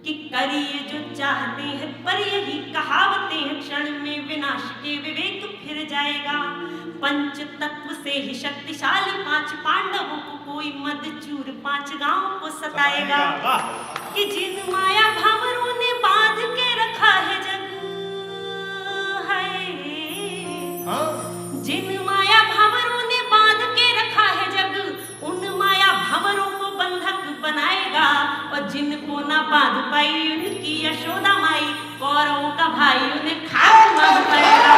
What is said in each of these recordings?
कि करिए जो चाहते हैं, पर यही कहावतें हैं, क्षण में विनाश के विवेक फिर जाएगा। पंच तत्व से ही शक्तिशाली 5 पांडवों को कोई मदचूर 5 गांवों को सताएगा। कि जिन माया भंवरों ने बांध के रखा है जग है, जिन माया भंवरों ने बांध के रखा है जग, उन माया भंवरों को बंधक बनाएगा। और जिनको ना बांध पाई उनकी यशोदा माई, कौरवों का भाई उन्हें खाक बांध पाएगा।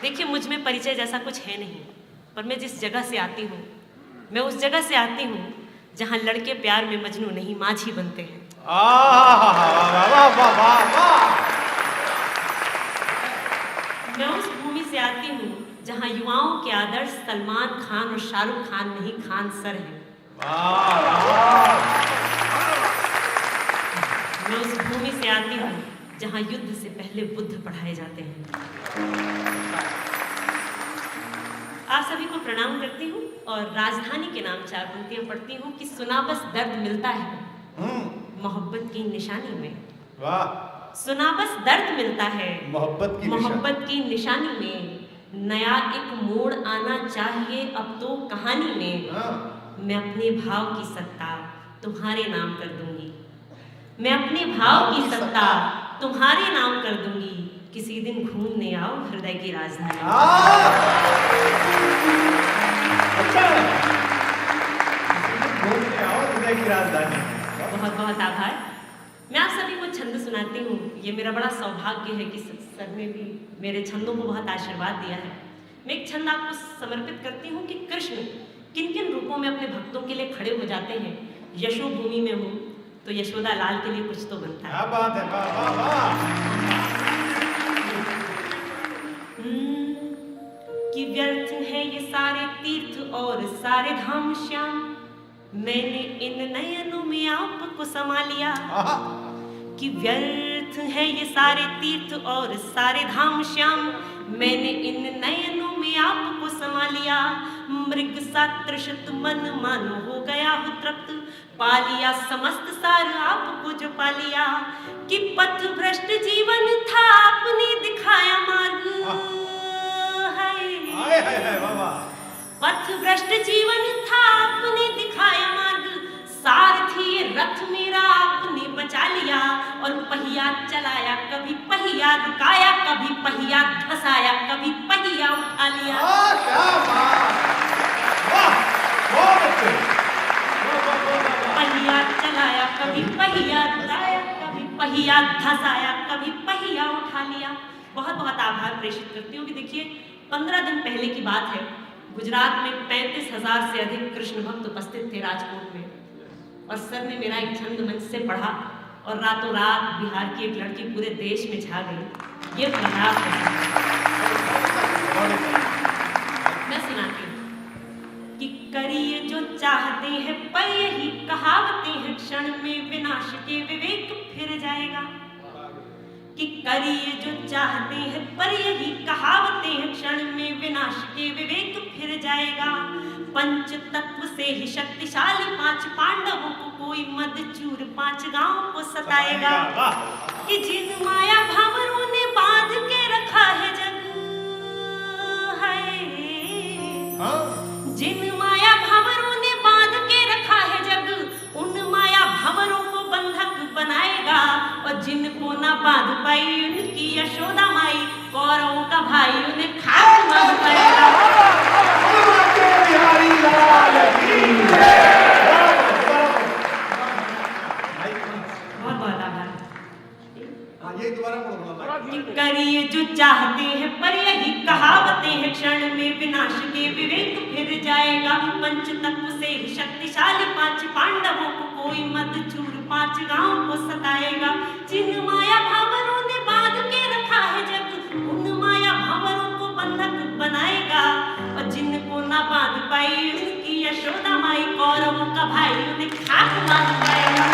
देखिए, मुझ में परिचय जैसा कुछ है नहीं, पर मैं जिस जगह से आती हूँ, मैं उस जगह से आती हूँ जहाँ लड़के प्यार में मजनू नहीं माझी बनते हैं। मैं उस भूमि से आती हूँ जहाँ युवाओं के आदर्श सलमान खान और शाहरुख खान नहीं, खान सर है। मैं उस भूमि से आती हूँ जहाँ युद्ध से पहले बुद्ध पढ़ाए जाते हैं। आप सभी को प्रणाम करती हूँ और राजधानी के नाम 4 पंक्तियां पढ़ती हूँ कि सुना बस दर्द मिलता है मोहब्बत की निशानी में। वाह। सुना बस दर्द मिलता है मोहब्बत की निशानी में। नया एक मोड़ आना चाहिए अब तो कहानी में। मैं अपने भाव की सत्ता तुम्हारे नाम कर दूंगी, मैं अपने भाव की सत्ता तुम्हारे नाम कर दूंगी। किसी दिन घूमने आओ हृदय की राजधानी। घूमने आओ हृदय की राजधानी। बहुत बहुत आभार। मैं आप सभी को छंद सुनाती हूँ। ये मेरा बड़ा सौभाग्य है कि सर ने भी मेरे छंदों को बहुत आशीर्वाद दिया है। मैं एक छंद आपको समर्पित करती हूँ कि कृष्ण किन किन रूपों में अपने भक्तों के लिए खड़े हो जाते हैं। यशो भूमि में हूँ तो यशोदा लाल के लिए कुछ तो बनता है। क्या बात है, वाह वाह वाह। कि व्यर्थ है ये सारे तीर्थ और सारे धाम श्याम, मैंने इन नयनों में आपको समा लिया। कि व्यर्थ है ये सारे तीर्थ और सारे धाम श्याम, मैंने इन नयनों में आपको समा लिया। मृग सा तृषित मन मानो हो गया हो तृप्त, पा लिया समस्त सार आपको जो पा लिया। कि पथ भ्रष्ट जीवन था आपने दिखाया मार्ग है, पथ भ्रष्ट जीवन था आपने दिखाया मार्ग। सारथी रथ मेरा आपने बचा लिया, और पहिया चलाया कभी पहिया रुकाया, कभी पहिया धसाया कभी पहिया उठा लिया। पहिया चलाया कभी पहिया रुकाया, कभी पहिया धसाया कभी पहिया उठा लिया। बहुत बहुत आभार प्रेषित करती हूँ कि देखिए 15 दिन पहले की बात है, गुजरात में 35,000 से अधिक कृष्ण भक्त उपस्थित थे राजकोट में, और सर ने मेरा एक छंद मंच से पढ़ा और रातों रात बिहार की एक लड़की पूरे देश में छा गई। ये प्रयास है। मैं सुनाती हूँ कि करिए जो चाहते हैं, पर यही कहावतें हैं, क्षण में विनाश के विवेक फिर जाएगा। कि करिए जो चाहते हैं, पर यही कहावतें हैं, क्षण में विनाश के विवेक फिर जाएगा। पंच तत्व से ही शक्तिशाली 5 पांडवों को कोई मदचूर 5 गांवों को सताएगा। कि जिन माया भंवरों ने बांध के रखा है जग है, जिन माया भंवरों ने बांध के रखा है जग, उन माया भंवरों को बंधक बनाएगा। और जिनको ना बांध पाई उनकी यशोदा माई, कौरवों का भाई उन्हें खाक बांध पाएगा। बहुत बहुत आभार। करिए जो चाहते हैं, पर यही कहावतें हैं, क्षण में विनाश के विवेक फिर जाएगा। पंच तत्व से ही शक्तिशाली 5 पांडवों को कोई मदचूर 5 गांवों को सताएगा। जिन माया भंवरों ने बांध के रखा है जग, उन माया भंवरों को बंधक बनाएगा। और जिनको ना बांध पाई उनकी यशोदा माई, कौरवों का भाई उन्हें खाक बांध पाएगा।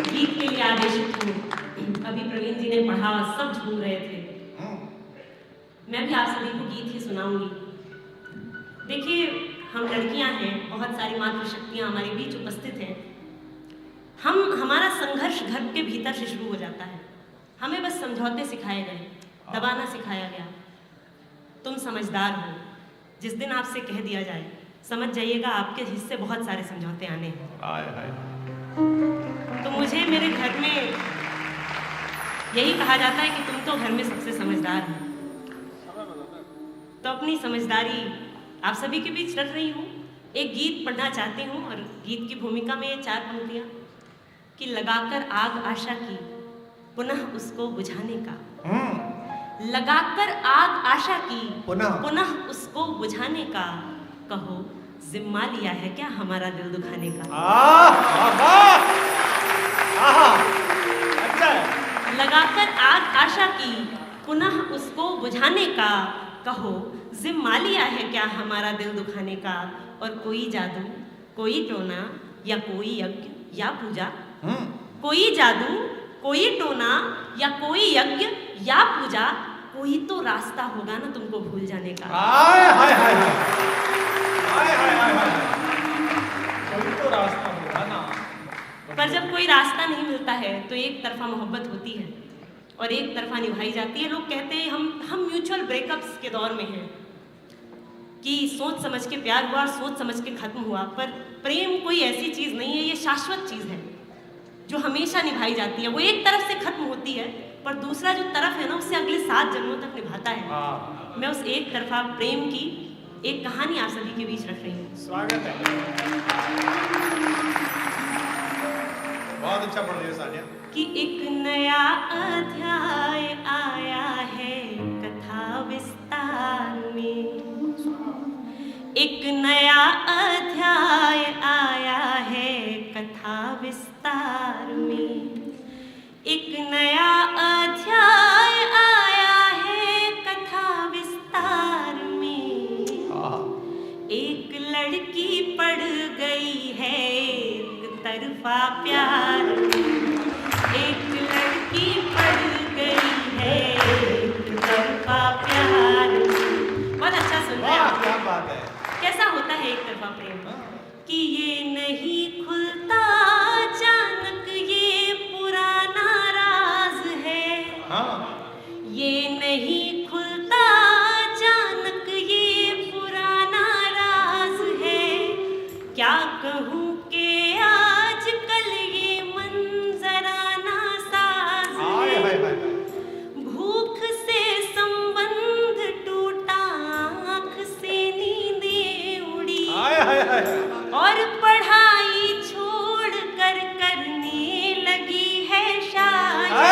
गीत के लिए आदेशित था, सब झूम रहे थे। मैं भी आप सभी को गीत ही सुनाऊंगी। देखिए, हम लड़कियां हैं, बहुत सारी मातृशक्तियां हमारे बीच उपस्थित हैं। हमारा संघर्ष घर के भीतर से शुरू हो जाता है। हमें बस समझौते सिखाए गए, दबाना सिखाया गया। तुम समझदार हो, जिस दिन आपसे कह दिया जाए समझ जाइएगा आपके हिस्से बहुत सारे समझौते आने हैं। तो मुझे मेरे घर में यही कहा जाता है कि तुम तो घर में सबसे समझदार हो। तो अपनी समझदारी आप सभी के बीच रख रही हूँ। एक गीत पढ़ना चाहती हूँ और गीत की भूमिका में ये 4 पंक्तियाँ कि लगाकर आग आशा की पुनः उसको बुझाने का, लगाकर आग आशा की पुनः उसको बुझाने का, कहो जिम्मा लिया है क्या हमारा दिल दुखाने का। अच्छा। लगाकर आग आशा की पुनः उसको बुझाने का, कहो जिम्मा लिया है क्या हमारा दिल दुखाने का। और कोई जादू, कोई टोना या कोई यज्ञ या पूजा, कोई जादू, कोई टोना या कोई यज्ञ या पूजा, कोई तो रास्ता होगा ना तुमको भूल जाने का। कोई तो रास्ता होगा ना। पर जब कोई रास्ता नहीं मिलता है तो एक तरफा मोहब्बत होती है और एक तरफा निभाई जाती है। लोग कहते हैं हम म्यूचुअल ब्रेकअप्स के दौर में हैं कि सोच समझ के प्यार हुआ और सोच समझ के खत्म हुआ। पर प्रेम कोई ऐसी चीज नहीं है, ये शाश्वत चीज है जो हमेशा निभाई जाती है। वो एक तरफ से खत्म होती है पर दूसरा जो तरफ है ना उससे अगले 7 जन्मों तक निभाता है। मैं उस एक तरफा प्रेम की एक कहानी आप सभी के बीच रख रही हूँ। स्वागत है। बहुत अच्छा पढ़ रही है सानिया। कि एक नया अध्याय आया है कथा विस्तार में, एक नया अध्याय आया है कथा विस्तार में, एक नया अध्याय आया है कथा विस्तार में। एक लड़की पड़ गई है एक तरफा प्यार में, एक लड़की पड़ गई है एक तरफा प्यार में। बहुत अच्छा सुन रहे हैं। क्या बात है। कैसा होता है एक तरफा प्रेम कि ये नहीं खुलता अचानक, ये पुराना राज है। ये नहीं खुलता अचानक, ये पुराना राज है। क्या कहूँ कि आजकल ये मंजराना साज है। भूख से संबंध टूटा, आँख से नींदें उड़ी, और पढ़ाई छोड़ कर करने लगी है शायरी।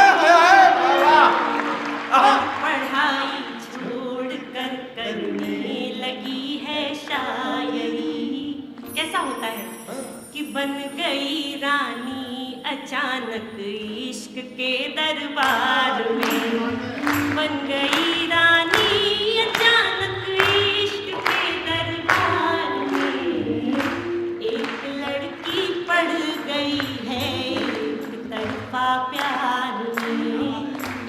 और पढ़ाई छोड़ कर करने लगी है शायरी। कैसा होता है कि बन गई रानी अचानक इश्क के दरबार में, बन गई रानी अचानक इश्क के दरबार में। एक लड़की पड़ गई है एक तरफा प्यार में,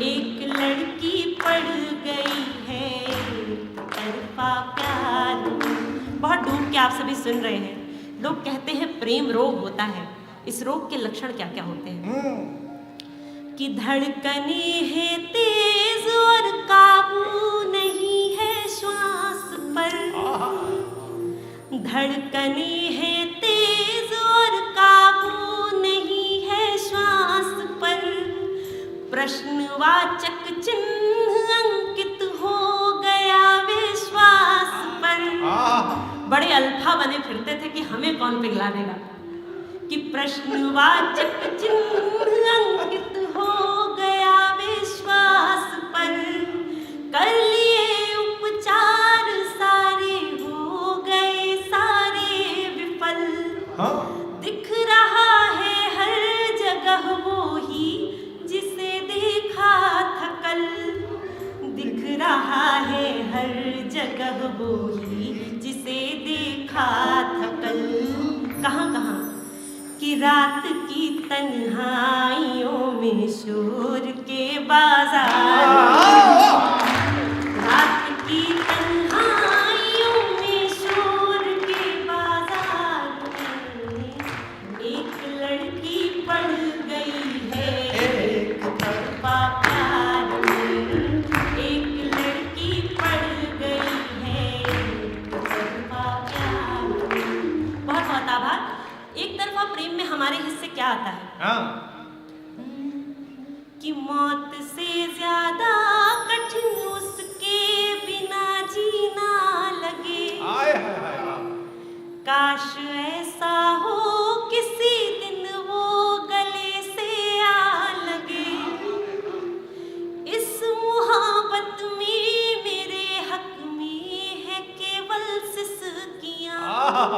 एक लड़की पड़ गई है एक तरफा प्यार में। बहुत डूब के आप सभी सुन रहे हैं। लोग कहते हैं प्रेम रोग होता है। इस रोग के लक्षण क्या क्या होते हैं कि धड़कने हैं तेज और काबू नहीं है श्वास पर, धड़कने हैं तेज और काबू नहीं है श्वास पर। प्रश्नवाचक चिन्ह अंकित हो गया विश्वास पर। बड़े अल्फा बने फिरते थे कि हमें कौन पिघला देगा, कि प्रश्नवाचक चिन्ह अंकित हो गया विश्वास पर। कर लिए उपचार सारे हो गए सारे विफल। दिख रहा है हर जगह वो ही जिसे देखा था कल, दिख रहा है हर जगह वो ही जिसे देखा था कल। कहाँ कहाँ कि रात की तन्हाइयों में शोर के बाज बाजार रात की तन्हाइयों में शोर के बाजार में एक लड़की पड़ गई है एक तरफा प्यार में एक लड़की पड़ गई है एक तरफा प्यार में। बहुत बहुत आभार। एक तरफा प्रेम में हमारे हिस्से क्या आता है हाँ कि मौत से ज्यादा कठिन उसके बिना जीना लगे। आए हाय हाय हाय। काश ऐसा हो किसी दिन वो गले से आ लगे। इस मोहब्बत में मेरे हक में है केवल सिसकियां।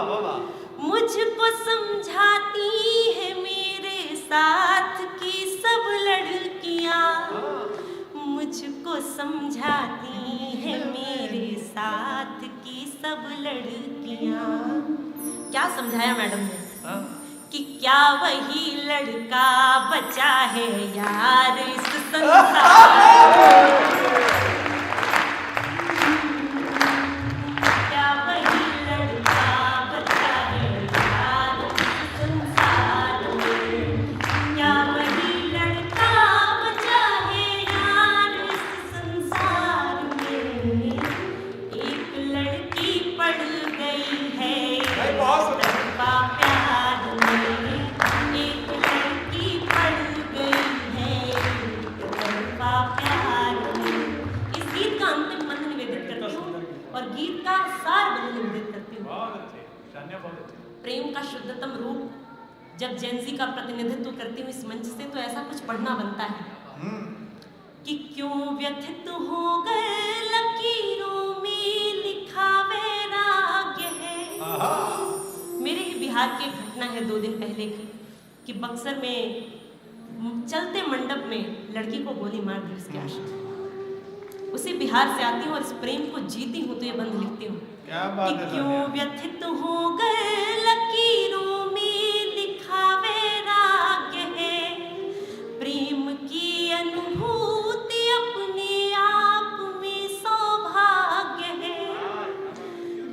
बाबा मुझको समझाती है मेरे साथ की सब लड़कियां। मुझको समझाती है मेरे साथ की सब लड़कियां। क्या समझाया मैडम ने हाँ कि क्या वही लड़का बचा है यार इस संसार में? क्या वही लड़का बचा है यार इस संसार में? क्या वही लड़का बचा है यार इस संसार में? एक लड़की पड़ गई है भाई बहुत सुंदर। तरफा प्यार में। एक लड़की पड़ गई है एक तरफा प्यार में। इस गीत का अंतिम मंत्र निवेदित करती हूँ और गीत का सार बंद निवेदित करती हूँ। बहुत अच्छे शान्या बहुत अच्छे। प्रेम का शुद्धतम रूप जब जेंजी का प्रतिनिधित्व करती हूँ इस मंच से तो ऐसा कुछ पढ़ना बनता है कि क्यों व्यथित हो गए लकीरों में लिखा वैराग्य है। मेरे ही बिहार की एक घटना है 2 दिन पहले की कि बक्सर में चलते मंडप में लड़की को गोली मार दी उसके आशिक। उसी बिहार से आती हूँ और इस प्रेम को जीती हूँ तो ये बंद लिखती हूँ क्या बात कि है क्यों सानिया। व्यथित हो गए लकीरों में लिखा वैराग्य है। प्रेम की अनुभूति अपने आप में सौभाग्य है।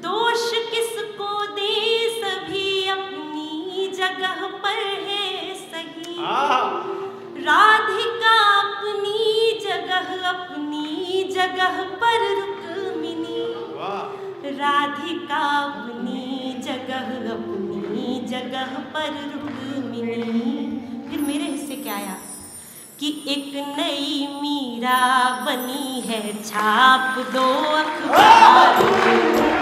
दोष किसको दे सभी अपनी जगह पर है सही। राधिका अपनी जगह पर रुक्मिनी। राधिका अपनी जगह पर रुक्मिनी। फिर मेरे हिस्से क्या आया कि एक नई मीरा बनी है छाप दो अखबार में।